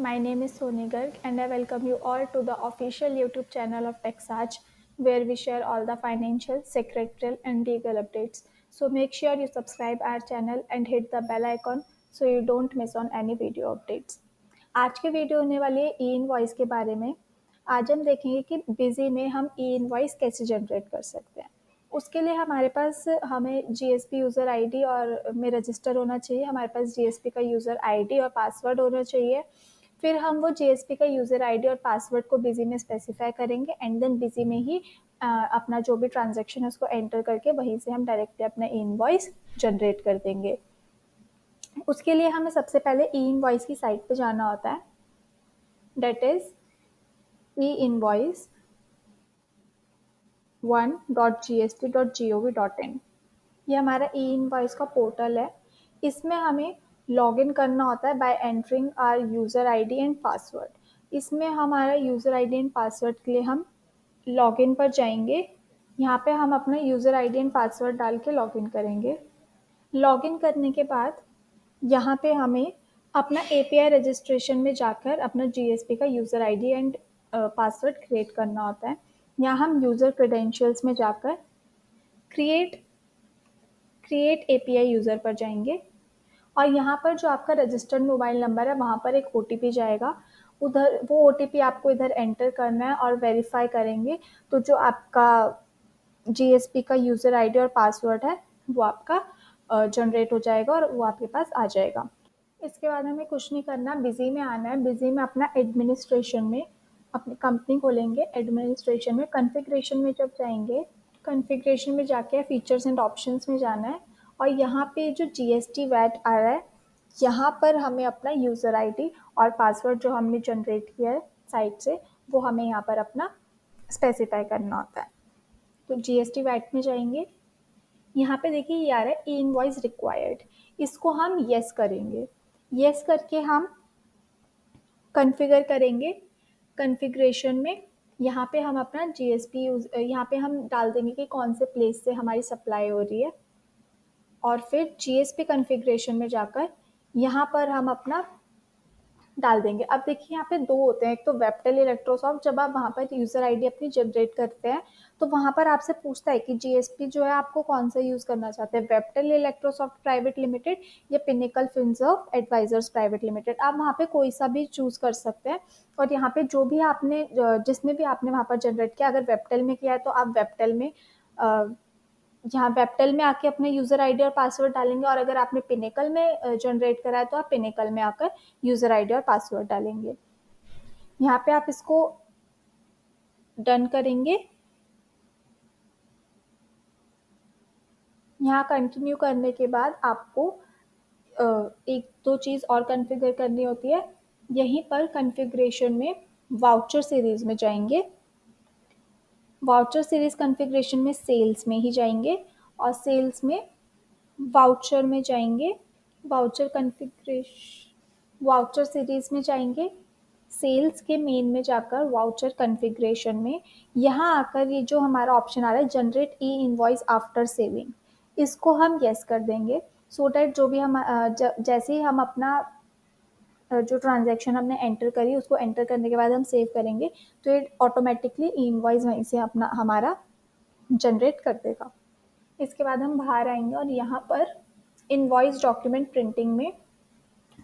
My name is Soni Garg and I welcome you all to the official YouTube channel of TechSarge, where we share all the financial, secretarial and legal updates. So make sure you subscribe our channel and hit the bell icon so you don't miss on any video updates. आज की video होने वाली है ई invoice के बारे में। आज हम देखेंगे कि बिजी में हम ई इनवॉइस कैसे जनरेट कर सकते हैं। उसके लिए हमें जीएसपी यूज़र आईडी और में रजिस्टर होना चाहिए। हमारे पास जीएसपी का यूज़र आईडी और पासवर्ड होना चाहिए। फिर हम वो जीएसपी का यूज़र आईडी और पासवर्ड को बिजी में स्पेसिफाई करेंगे एंड देन बिजी में ही अपना जो भी ट्रांजैक्शन है उसको एंटर करके वहीं से हम डायरेक्टली अपना इनवॉइस जनरेट कर देंगे। उसके लिए हमें सबसे पहले ई इनवॉइस की साइट पे जाना होता है, date is E invoice 1.gst.gov.in। ये हमारा ई इनवॉइस का पोर्टल है। इसमें हमें लॉगिन करना होता है by entering our user ID and password. इसमें हमारा यूज़र आईडी एंड पासवर्ड के लिए हम लॉगिन पर जाएंगे। यहाँ पे हम अपना यूज़र आईडी एंड पासवर्ड डाल के लॉगिन करेंगे। लॉगिन करने के बाद यहाँ पे हमें अपना एपीआई रजिस्ट्रेशन में जाकर अपना जीएसपी का user ID and password create करना होता है। यहाँ हम यूज़र क्रेडेंशियल्स में जाकर क्रिएट एपीआई यूज़र पर जाएंगे और यहाँ पर जो आपका रजिस्टर्ड मोबाइल नंबर है वहाँ पर एक ओटीपी जाएगा। उधर वो ओटीपी आपको इधर एंटर करना है और वेरीफाई करेंगे तो जो आपका जीएसपी का यूज़र आईडी और पासवर्ड है वो आपका जनरेट हो जाएगा और वो आपके पास आ जाएगा। इसके बाद हमें कुछ नहीं करना, बिजी में आना है। बिजी में अपना एडमिनिस्ट्रेशन में अपनी कंपनी खोलेंगे। एडमिनिस्ट्रेशन में कॉन्फ़िगरेशन में जब जाएंगे, कॉन्फ़िगरेशन में जाके फीचर्स एंड ऑप्शंस में जाना है और यहाँ पे जो जीएसटी वैट आ रहा है यहाँ पर हमें अपना यूज़र आईडी और पासवर्ड जो हमने जनरेट किया है साइट से वो हमें यहाँ पर अपना स्पेसिफाई करना होता है। तो जीएसटी वैट में जाएंगे, यहाँ पे देखिए ये आ रहा है ई इनवॉइस रिक्वायर्ड, इसको हम येस करेंगे। येस करके हम कॉन्फ़िगर करेंगे। कॉन्फ़िगरेशन में यहाँ पे हम अपना जीएसपी यहाँ पे हम डाल देंगे कि कौन से प्लेस से हमारी सप्लाई हो रही है और फिर जीएसपी कॉन्फ़िगरेशन में जाकर यहाँ पर हम अपना डाल देंगे। अब देखिए यहाँ पे दो होते हैं, एक तो वेबटेल इलेक्ट्रोसॉफ्ट। जब आप वहाँ पर यूज़र आईडी अपनी जनरेट करते हैं तो वहाँ पर आपसे पूछता है कि जीएसपी जो है आपको कौन सा यूज़ करना चाहते हैं, वेबटेल इलेक्ट्रोसॉफ्ट प्राइवेट लिमिटेड या Pinnacle Finserv advisors private limited. आप वहाँ पे कोई सा भी चूज़ कर सकते हैं और यहाँ पे जो भी आपने जिसमें भी आपने वहाँ पर जनरेट किया, अगर वेबटेल में किया है तो आप वेबटेल में यहाँ वेबटेल में आके अपने यूज़र आईडी और पासवर्ड डालेंगे और अगर आपने पिनेकल में जनरेट करा है तो आप पिनेकल में आकर यूज़र आईडी और पासवर्ड डालेंगे। यहाँ पे आप इसको डन करेंगे। यहाँ कंटिन्यू करने के बाद आपको एक दो चीज़ और कॉन्फ़िगर करनी होती है। यहीं पर कॉन्फ़िगरेशन में वाउचर सीरीज़ में जाएंगे। वाउचर सीरीज़ कॉन्फ़िगरेशन में सेल्स में ही जाएंगे और सेल्स में वाउचर में जाएंगे। वाउचर कॉन्फ़िगरेशन वाउचर सीरीज़ में जाएंगे। सेल्स के मेन में जाकर वाउचर कॉन्फ़िगरेशन में यहाँ आकर ये जो हमारा ऑप्शन आ रहा है जनरेट ई इनवॉइस आफ्टर सेविंग, इसको हम येस कर देंगे सो डैट जो भी हम जैसे ही हम अपना जो ट्रांजैक्शन हमने एंटर करी उसको एंटर करने के बाद हम सेव करेंगे तो ये ऑटोमेटिकली ई इनवॉइस वहीं से अपना हमारा जनरेट कर देगा। इसके बाद हम बाहर आएंगे और यहाँ पर इनवॉइस डॉक्यूमेंट प्रिंटिंग में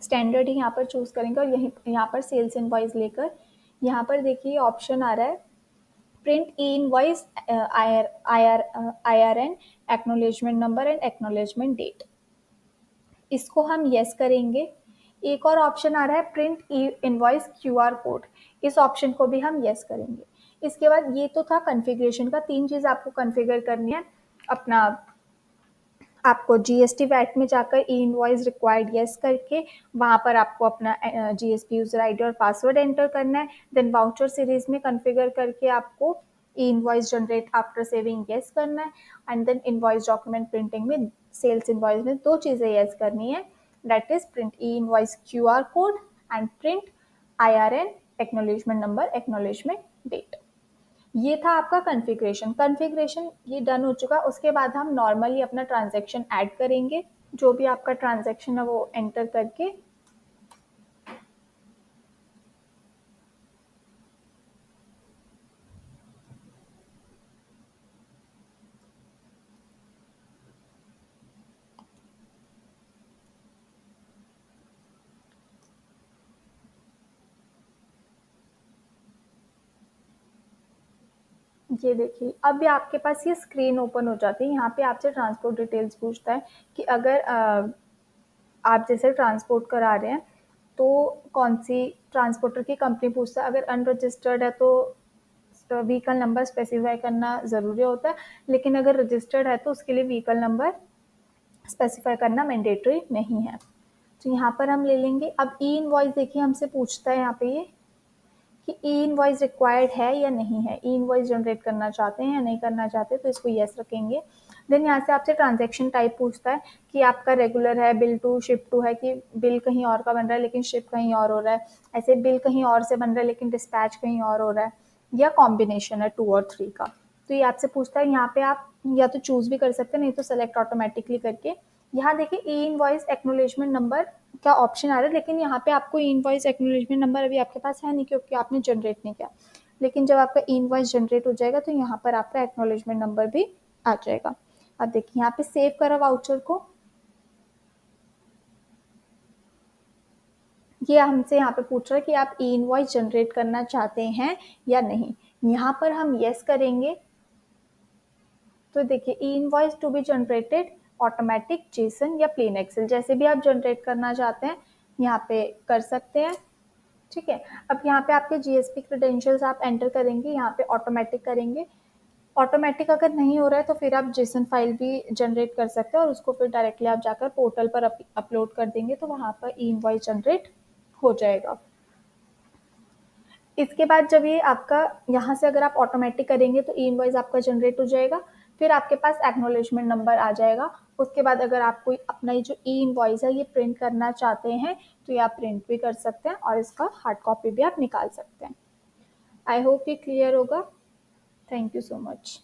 स्टैंडर्ड ही यहाँ पर चूज़ करेंगे और यहाँ पर सेल्स इनवॉइस लेकर यहाँ पर देखिए ऑप्शन आ रहा है print e invoice IRN acknowledgement number and acknowledgement date, इसको हम येस करेंगे। एक और ऑप्शन आ रहा है print e invoice QR code, इस ऑप्शन को भी हम येस करेंगे। इसके बाद ये तो था कॉन्फ़िगरेशन का, तीन चीज़ आपको कॉन्फ़िगर करनी है। अपना आपको जीएसटी वैट में जाकर ई इनवॉइस रिक्वायर्ड येस करके वहाँ पर आपको अपना जीएसपी यूज़र आईडी और पासवर्ड एंटर करना है। देन वाउचर सीरीज़ में कॉन्फ़िगर करके आपको e invoice generate after saving yes करना है and then invoice document printing में सेल्स इनवॉइस में दो चीज़ें येस करनी है, that is print e invoice QR code and print IRN acknowledgement number acknowledgement date. ये था आपका कॉन्फ़िगरेशन ये डन हो चुका। उसके बाद हम नॉर्मली अपना ट्रांजैक्शन ऐड करेंगे, जो भी आपका ट्रांजैक्शन है वो एंटर करके ये देखिए, अब भी आपके पास ये स्क्रीन ओपन हो जाती है। यहाँ पे आपसे ट्रांसपोर्ट डिटेल्स पूछता है कि अगर आप जैसे ट्रांसपोर्ट करा रहे हैं, तो कौन-सी ट्रांसपोर्टर की कंपनी पूछता है। अगर अनरजिस्टर्ड है तो व्हीकल नंबर स्पेसिफाई करना ज़रूरी होता है, लेकिन अगर रजिस्टर्ड है तो उसके लिए व्हीकल नंबर स्पेसिफाई करना मैंडेटरी नहीं है। तो यहाँ पर हम ले लेंगे। अब ई इनवॉइस देखिए हमसे पूछता है यहाँ पे ये कि ई इनवॉइस रिक्वायर्ड है या नहीं है। ई इनवॉइस जनरेट करना चाहते हैं या नहीं करना चाहते, तो इसको येस रखेंगे। देन यहाँ से आपसे ट्रांजैक्शन टाइप पूछता है कि आपका रेगुलर है, बिल टू शिप टू है, कि बिल कहीं और का बन रहा है लेकिन शिप कहीं और हो रहा है, ऐसे बिल कहीं और से बन रहा है लेकिन डिस्पैच कहीं और हो रहा है, या कॉम्बिनेशन है 2 और 3 का। तो ये आपसे पूछता है। यहाँ पे आप या तो चूज़ भी कर सकते हैं, नहीं तो सेलेक्ट ऑटोमेटिकली करके। यहाँ देखिए ई इनवॉइस एक्नॉलेजमेंट नंबर का ऑप्शन आ रहा है, लेकिन यहाँ पे आपको ई इनवॉइस एक्नॉलेजमेंट नंबर अभी आपके पास है नहीं, क्योंकि आपने जनरेट नहीं किया। लेकिन जब आपका ई इनवॉइस जनरेट हो जाएगा तो यहाँ पर आपका एक्नॉलेजमेंट नंबर भी आ जाएगा। अब देखिए यहाँ पे सेव करा वाउचर को, ये हमसे यहाँ पे पूछ रहा है कि आप ई इनवॉइस जनरेट करना चाहते हैं या नहीं। यहाँ पर हम येस करेंगे। तो देखिए e invoice to be generated automatic JSON या प्लेन एक्सेल, जैसे भी आप जनरेट करना चाहते हैं यहाँ पे कर सकते हैं। ठीक है। अब यहाँ पे आपके जीएसपी क्रेडेंशियल्स आप एंटर करेंगे, यहाँ पे ऑटोमेटिक करेंगे। ऑटोमेटिक अगर नहीं हो रहा है तो फिर आप जेसन फाइल भी जनरेट कर सकते हैं और उसको फिर डायरेक्टली आप जाकर पोर्टल पर अपलोड कर देंगे, तो वहाँ पर ई इनवॉइस जनरेट हो जाएगा। इसके बाद जब ये आपका यहाँ से अगर आप ऑटोमेटिक करेंगे तो ई इनवॉइस आपका जनरेट हो जाएगा। फिर आपके पास एक्नॉलेजमेंट नंबर आ जाएगा। उसके बाद अगर आप कोई अपना ये जो ई इनवॉइस है ये प्रिंट करना चाहते हैं तो ये आप प्रिंट भी कर सकते हैं और इसका हार्ड कॉपी भी आप निकाल सकते हैं। आई होप ये क्लियर होगा। Thank you so much.